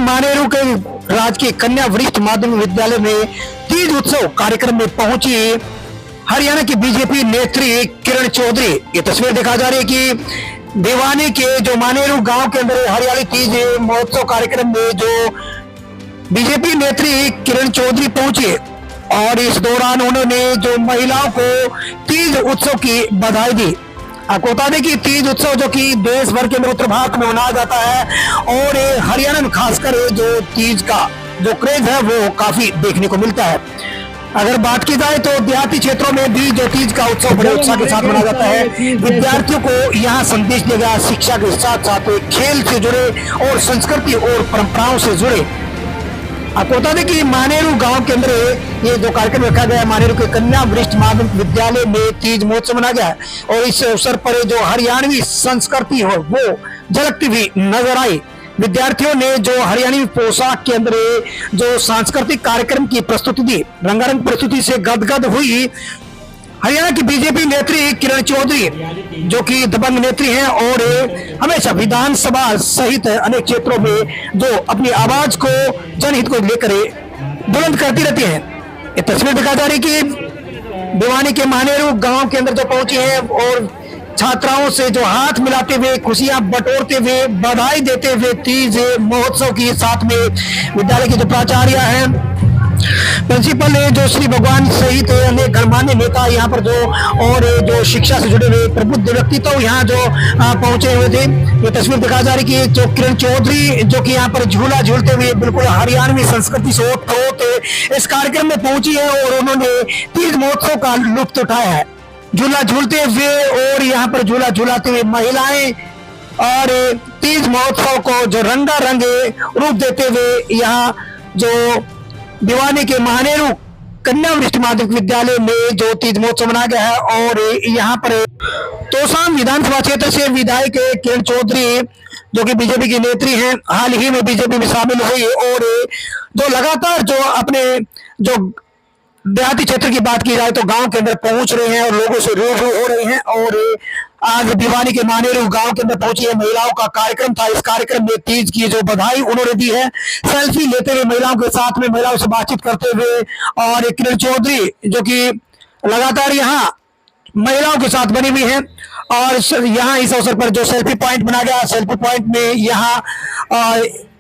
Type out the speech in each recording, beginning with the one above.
मानेरू के राजकीय कन्या वरिष्ठ माध्यमिक विद्यालय में तीज उत्सव कार्यक्रम में पहुंची हरियाणा की बीजेपी नेत्री किरण चौधरी। ये तस्वीर दिखा जा रही है कि भिवानी के जो मानेरू गांव के अंदर हरियाली तीज महोत्सव कार्यक्रम में जो बीजेपी नेत्री किरण चौधरी पहुंची और इस दौरान उन्होंने जो महिलाओं को तीज उत्सव की बधाई दी। आपको बता दें कि तीज उत्सव जो कि देश भर के अंदर उत्तर भारत में मनाया जाता है और हरियाणा में खासकर जो तीज का जो क्रेज है वो काफी देखने को मिलता है। अगर बात की जाए तो देहाती क्षेत्रों में भी जो तीज का उत्सव बड़े उत्साह के साथ मनाया जाता है। विद्यार्थियों को यहाँ संदेश दिया गया, शिक्षा के साथ साथ खेल से जुड़े और संस्कृति और परंपराओं से जुड़े। आपको बता दें कि मानेरू गांव के अंदर ये जो कार्यक्रम रखा गया है, मानेरू के कन्या वरिष्ठ माध्यमिक विद्यालय में तीज महोत्सव मनाया गया है और इस अवसर पर जो हरियाणवी संस्कृति हो वो झलकती हुई नजर आई। विद्यार्थियों ने जो हरियाणवी पोशाक के अंदर जो सांस्कृतिक कार्यक्रम की प्रस्तुति दी, रंगारंग प्रस्तुति से गदगद हुई हरियाणा की बीजेपी नेत्री किरण चौधरी जो कि दबंग नेत्री हैं और हमेशा विधानसभा सहित अनेक क्षेत्रों में जो अपनी आवाज को जनहित को लेकर बुलंद करती रहती हैं। ये तस्वीर दिखा जा रही कि भिवानी के मानेरू गांव के अंदर जो पहुंची है और छात्राओं से जो हाथ मिलाते हुए, खुशियां बटोरते हुए, बधाई देते हुए तीज महोत्सव की, साथ में विद्यालय के जो प्राचार्य हैं, प्रिंसिपल है, जो श्री भगवान सहित अनेक गणमान्य नेता यहाँ पर जो और जो शिक्षा से जुड़े हुए प्रबुद्ध व्यक्तित्व तो यहाँ जो पहुंचे हुए थे। ये तस्वीर दिखा जा रही कि जो किरण चौधरी जो कि यहाँ पर झूला झूलते हुए बिल्कुल हरियाणवी संस्कृति से ओत इस कार्यक्रम में पहुंची है और उन्होंने तीज महोत्सव का लुत्फ उठाया है। झूला झूलते हुए और यहाँ पर झूला झूलाते हुए महिलाएं और तीज महोत्सव को जो रंगारंग रूप देते हुए यहाँ जो भिवानी के मानेरू कन्या वरिष्ठ माध्यमिक विद्यालय में जो तीज महोत्सव मनाया गया है और यहाँ पर तोशाम विधानसभा क्षेत्र से विधायक किरण चौधरी जो कि बीजेपी की नेत्री हैं, हाल ही में बीजेपी में शामिल हुई और जो लगातार जो अपने जो देहाती क्षेत्र की बात की जाए तो गांव के अंदर पहुंच रहे हैं और लोगों से रूबरू हो रहे हैं और आज भिवानी के मानेरू गांव के अंदर पहुंची है। महिलाओं का कार्यक्रम था, इस कार्यक्रम में तीज की जो बधाई उन्होंने दी है, सेल्फी लेते हुए महिलाओं के साथ में, महिलाओं से बातचीत करते हुए और किरण चौधरी जो कि लगातार यहाँ महिलाओं के साथ बनी हुई है और यहाँ इस अवसर पर जो सेल्फी पॉइंट बनाया गया, सेल्फी पॉइंट में यहाँ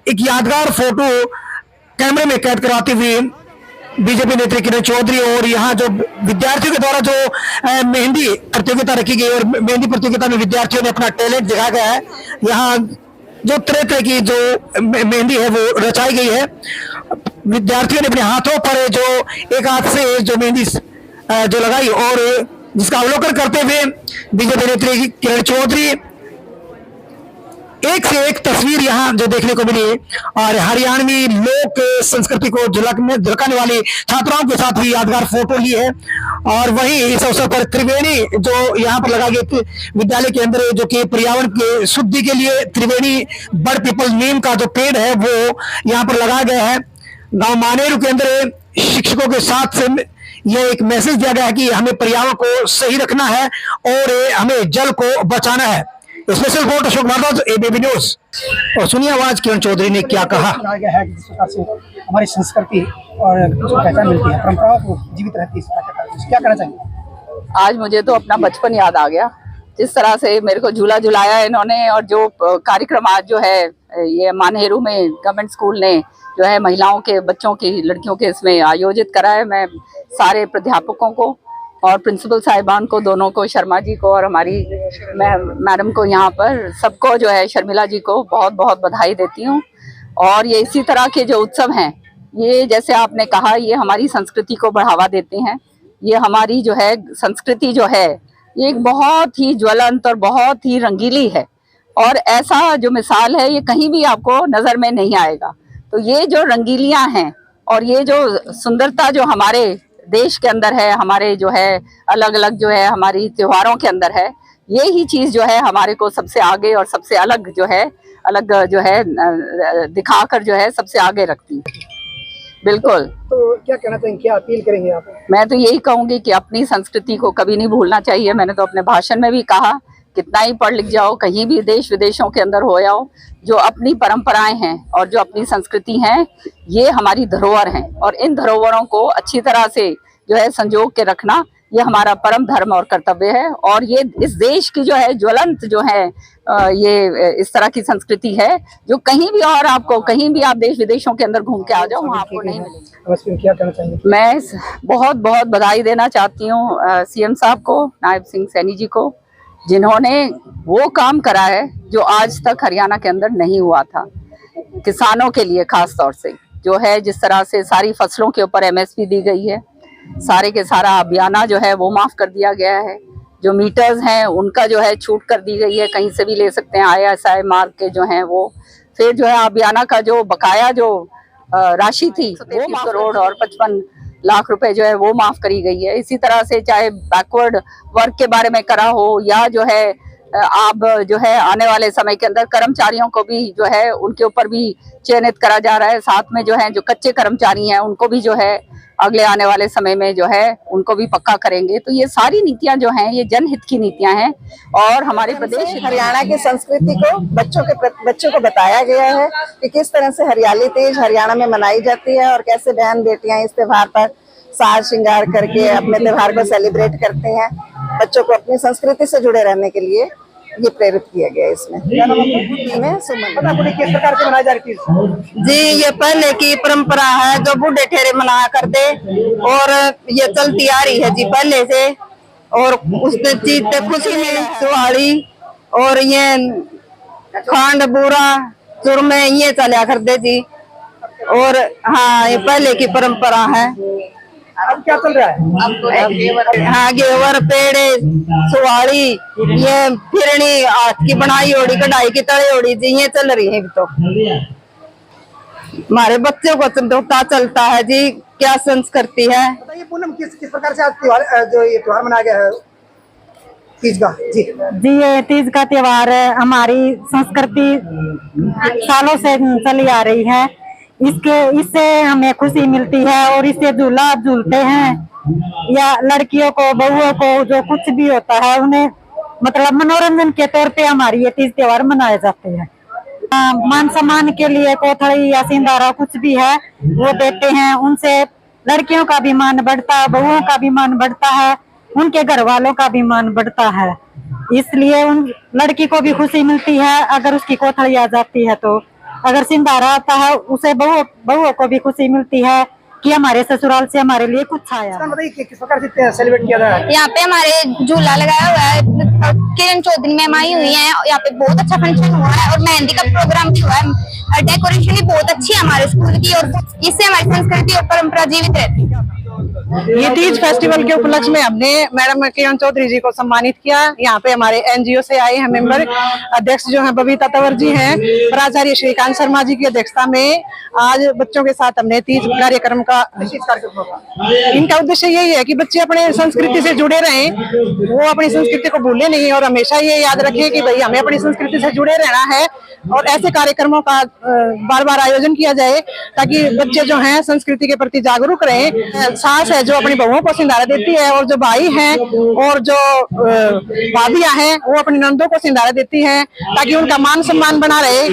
एक यादगार फोटो कैमरे में कैद कराती हुई बीजेपी नेत्री किरण चौधरी और यहाँ जो विद्यार्थियों के द्वारा जो मेहंदी प्रतियोगिता रखी गई और मेहंदी प्रतियोगिता में विद्यार्थियों ने अपना टैलेंट दिखाया गया है। यहाँ जो तरह तरह की जो मेहंदी है वो रचाई गई है। विद्यार्थियों ने अपने हाथों पर जो एक हाथ से जो मेहंदी जो लगाई और जिसका अवलोकन करते हुए बीजेपी नेत्री किरण चौधरी एक से एक तस्वीर यहाँ जो देखने को मिली और हरियाणवी लोक संस्कृति को झलकाने वाली छात्राओं के साथ भी यादगार फोटो ली है। और वहीं इस अवसर पर त्रिवेणी जो यहाँ पर लगा गया विद्यालय के अंदर जो कि पर्यावरण के शुद्धि के लिए त्रिवेणी बड़ पीपल नीम का जो पेड़ है वो यहाँ पर लगाया गया है। गांव मानेरू के अंदर शिक्षकों के साथ ये एक मैसेज दिया गया है कि हमें पर्यावरण को सही रखना है और हमें जल को बचाना है। Special report Ashok Bhardwaj, ABP news. और सुनिए आवाज किरण चौधरी ने क्या कहा। है जिस प्रकार से हमारी संस्कृति और पहचान मिलती है, परंपराओं को जीवित रहती है, क्या कहना चाहिए? आज मुझे तो अपना बचपन याद आ गया, जिस तरह से मेरे को झूला झुलाया इन्होंने और जो कार्यक्रम आज जो है ये मानेरू में गवर्नमेंट स्कूल ने जो है महिलाओं के, बच्चों की, लड़कियों के इसमें आयोजित करा है। मैं सारे प्राध्यापकों को और प्रिंसिपल साहिबान को, दोनों को, शर्मा जी को और हमारी मैडम को, यहाँ पर सबको जो है, शर्मिला जी को बहुत बहुत बधाई देती हूँ। और ये इसी तरह के जो उत्सव हैं, ये जैसे आपने कहा, ये हमारी संस्कृति को बढ़ावा देते हैं। ये हमारी जो है संस्कृति जो है ये एक बहुत ही ज्वलंत और बहुत ही रंगीली है और ऐसा जो मिसाल है ये कहीं भी आपको नज़र में नहीं आएगा। तो ये जो रंगीलियाँ हैं और ये जो सुंदरता जो हमारे देश के अंदर है, हमारे जो है अलग अलग जो है हमारी त्योहारों के अंदर है, ये ही चीज़ जो है हमारे को सबसे आगे और सबसे अलग जो है दिखाकर जो है सबसे आगे रखती है। बिल्कुल। तो क्या कहना चाहेंगे, क्या अपील करेंगे आप? मैं तो यही कहूँगी कि अपनी संस्कृति को कभी नहीं भूलना चाहिए। मैंने तो अपने भाषण में भी कहा कितना ही पढ़ लिख जाओ, कहीं भी देश विदेशों के अंदर हो जाओ, जो अपनी परंपराएं हैं और जो अपनी संस्कृति हैं, ये हमारी धरोहर हैं और इन धरोहरों को अच्छी तरह से जो है संजो के रखना ये हमारा परम धर्म और कर्तव्य है। और ये इस देश की जो है ज्वलंत जो है ये इस तरह की संस्कृति है जो कहीं भी और आपको कहीं भी आप देश विदेशों के अंदर घूम के आ जाओ वहाँ आपको नहीं मिलेगी। बस फिर क्या कहना चाहेंगे? मैं बहुत बहुत बधाई देना चाहती हूँ सीएम साहब को, नायब सिंह सैनी जी को, जिन्होंने वो काम करा है जो आज तक हरियाणा के अंदर नहीं हुआ था। किसानों के लिए खास तौर से जो है जिस तरह से सारी फसलों के ऊपर एमएसपी दी गई है, सारे के सारा अभियाना जो है वो माफ कर दिया गया है, जो मीटर्स हैं उनका जो है छूट कर दी गई है, कहीं से भी ले सकते हैं ISI मार्क के जो हैं वो। फिर जो है अभियाना का जो बकाया जो राशि थी वो 30 करोड़ और 55 लाख रुपए जो है वो माफ करी गई है। इसी तरह से चाहे बैकवर्ड वर्क के बारे में करा हो या जो है अब जो है आने वाले समय के अंदर कर्मचारियों को भी जो है उनके ऊपर भी चयनित करा जा रहा है। साथ में जो है जो कच्चे कर्मचारी हैं उनको भी जो है अगले आने वाले समय में जो है उनको भी पक्का करेंगे। तो ये सारी नीतियां जो हैं ये जनहित की नीतियां हैं और हमारे प्रदेश हरियाणा की संस्कृति को बच्चों को बताया गया है कि किस तरह से हरियाली तीज हरियाणा में मनाई जाती है और कैसे बहन बेटियां इस त्योहार पर साज श्रृंगार करके अपने त्योहार को सेलिब्रेट करते हैं। बच्चों को अपनी संस्कृति से जुड़े रहने के लिए ये प्रेरित किया गया इसमें। मैं सुमन। किस प्रकार से मनाई जा रही थी? जी, ये पहले की परंपरा है जो बूढ़े ठेरे मनाया करते और ये चलती आ रही है जी पहले से। और उसने चीज पे खुशी मिली, सुहाड़ी और ये खांड बूरा चूरमे ये चला करते जी। और हाँ, ये पहले की परंपरा है। अब क्या चल रहा है? हाँ, घेवर पेड़े सुहाड़ी ये फिरनी हाथ की बनाई ओड़ी कढ़ाई की तड़ी ओड़ी जी ये चल रही है। तो हमारे बच्चों को पता चलता है जी क्या संस्कृति है। बताइए पूनम, किस प्रकार से आज त्योहार जो ये त्योहार मनाया गया है तीज का? जी, ये तीज का त्योहार हमारी संस्कृति सालों से चली आ रही है। इससे हमें खुशी मिलती है और इससे झूला झूलते हैं या लड़कियों को बहुओं को जो कुछ भी होता है उन्हें मतलब मनोरंजन के तौर पे हमारी ये तीज त्योहार मनाए जाते हैं। मान सम्मान के लिए कोथड़ी या सिंधारा कुछ भी है वो देते हैं, उनसे लड़कियों का भी मान बढ़ता है, बहुओं का भी मान बढ़ता है, उनके घर वालों का भी मान बढ़ता है। इसलिए उन लड़की को भी खुशी मिलती है अगर उसकी कोथड़ी आ जाती है। तो अगर सिंधारा आता है उसे बहुओं को भी खुशी मिलती है कि हमारे ससुराल से हमारे लिए कुछ आया। बताइए किस प्रकार से सेलिब्रेट किया जा रहा है? यहाँ पे हमारे झूला लगाया हुआ है, किरण चौधरी मैम आई हुई हैं, यहाँ पे बहुत अच्छा फंक्शन हुआ है और मेहंदी का प्रोग्राम भी हुआ है। डेकोरेशन भी बहुत अच्छी है हमारे स्कूल की और इससे हमारी संस्कृति और परंपरा जीवित रहती है। ये तीज फेस्टिवल के उपलक्ष्य में हमने मैडम किरण चौधरी जी को सम्मानित किया। यहाँ पे हमारे NGO से आए हैं मेंबर, अध्यक्ष जो हैं बबीता तंवर जी हैं, प्राचार्य श्रीकांत शर्मा जी की अध्यक्षता में आज बच्चों के साथ हमने तीज कार्यक्रम का इनका उद्देश्य यही है कि बच्चे अपने संस्कृति से जुड़े रहें, वो अपनी संस्कृति को भूले नहीं और हमेशा ये याद रखें कि भाई हमें अपनी संस्कृति से जुड़े रहना है। और ऐसे कार्यक्रमों का बार बार आयोजन किया जाए ताकि बच्चे जो हैं संस्कृति के प्रति जागरूक रहें। सास है जो अपनी बहुओं को सिंधारा देती है और जो भाई हैं और जो भाभियां हैं वो अपनी नंदों को सिंधारा देती हैं ताकि उनका मान सम्मान बना रहे।